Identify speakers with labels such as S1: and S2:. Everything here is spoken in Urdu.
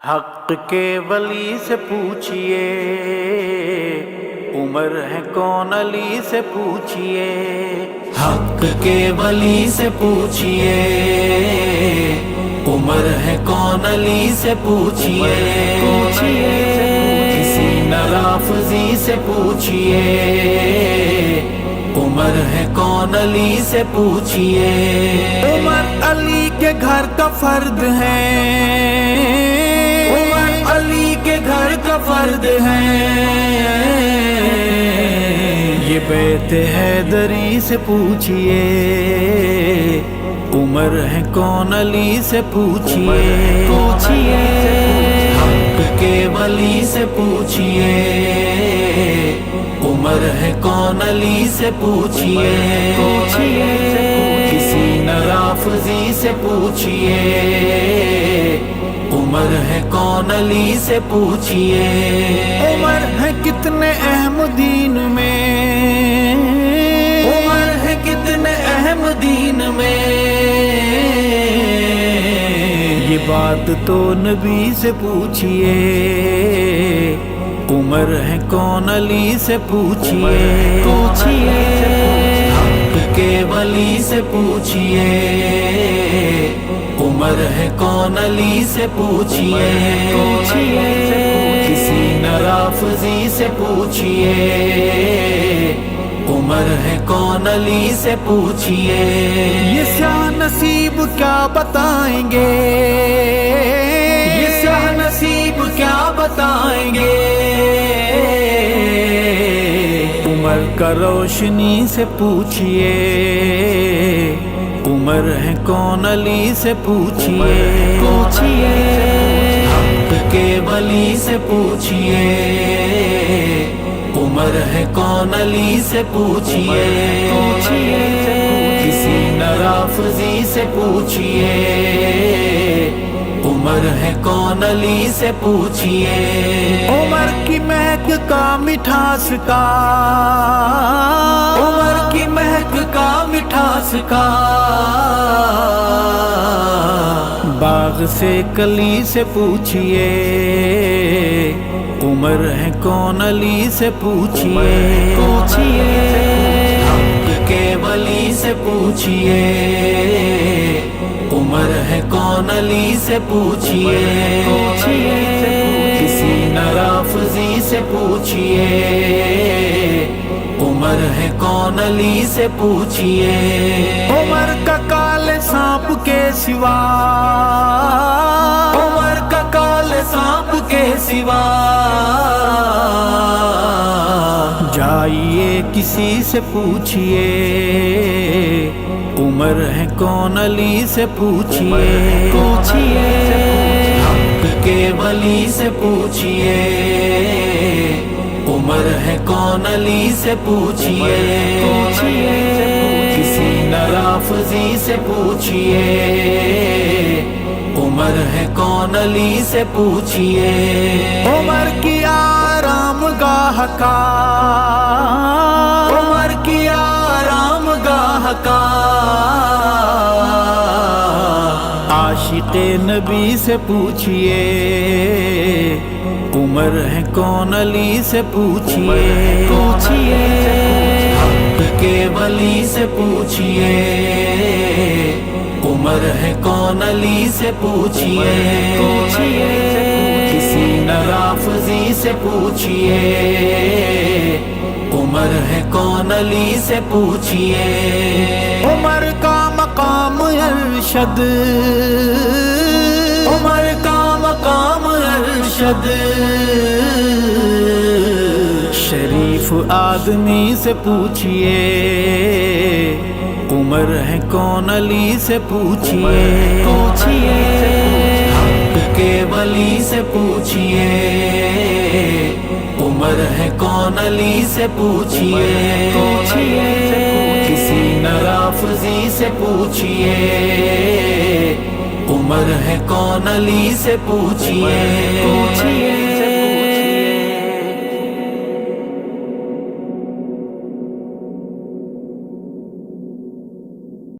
S1: حق کے ولی سے پوچھئے، عمر ہے کون علی سے پوچھئے۔ حق کے ولی سے پوچھئے، عمر ہے کون علی سے پوچھئے۔ کسی نرافضی سے پوچھئے، عمر ہے کون علی سے پوچھئے۔ عمر علی کے گھر کا فرد ہے، عمر علی کے گھر کا فرد ہے۔ یہ بیت حیدری سے پوچھئے، عمر ہے کون علی سے پوچھئے۔ حق کے ولی سے پوچھئے، عمر ہے کون علی سے پوچھئے۔ کسی نرافضی سے پوچھئے، عمر ہے کون علی سے پوچھئے۔ عمر ہے کتنے اہم دین میں، عمر ہے کتنے اہم دین میں۔ یہ بات تو نبی سے پوچھئے، عمر ہے کون علی سے پوچھئے۔ حق کے ولی سے پوچھئے، عمر ہے کون علی سے پوچھئے۔ کسی نرافضی سے پوچھئے، عمر ہے کون علی سے پوچھئے۔ یہ سیاہ نصیب کیا بتائیں گے، یہ سیاہ نصیب کیا بتائیں گے۔ عمر کا روشنی سے پوچھئے، عمر ہے کون علی سے پوچھئے۔ حق کے ولی سے پوچھئے، عمر ہے کون علی سے پوچھئے۔ کسی نرافضی سے پوچھئے، عمر ہے کون علی سے پوچھئے۔ عمر کی مہک کا مٹھاس کا، عمر کی مہک کا مٹھاس کا۔ باغ سے کلی سے پوچھئے، عمر ہے کون علی سے پوچھئے۔ حق کے ولی سے پوچھئے، عمر ہے کون علی سے پوچھئے۔ کسی نرافضی سے پوچھئے، عمر ہے کون علی سے پوچھئے۔ عمر کا کالے سانپ کے سوا، عمر کا کالے سانپ کے سوا۔ جائیے کسی سے پوچھئے، عمر ہے کون علی سے پوچھئے۔ حق کے ولی سے پوچھئے، عمر ہے کون علی سے پوچھئے۔ کسی نرافضی سے پوچھئے، عمر ہے کون علی سے پوچھئے۔ عمر کی آرام گاہ کا، عمر کی آرام گاہ کا۔ عاشق نبی سے پوچھئے، عمر ہے کون علی سے پوچھئے۔ حق کے ولی سے پوچھئے، عمر ہے کون علی سے پوچھئے۔ کسی نرافضی سے پوچھئے، عمر ہے کون علی سے پوچھئے۔ عمر کا مقام ارشد، عمر کا مقام ارشد۔ شریف آدمی سے پوچھئے، عمر ہے کون علی سے پوچھئے۔ حق کے ولی سے پوچھئے، عمر ہے کون علی سے پوچھئے۔ کسی نرافضی سے پوچھئے، عمر ہے کون علی سے پوچھئے۔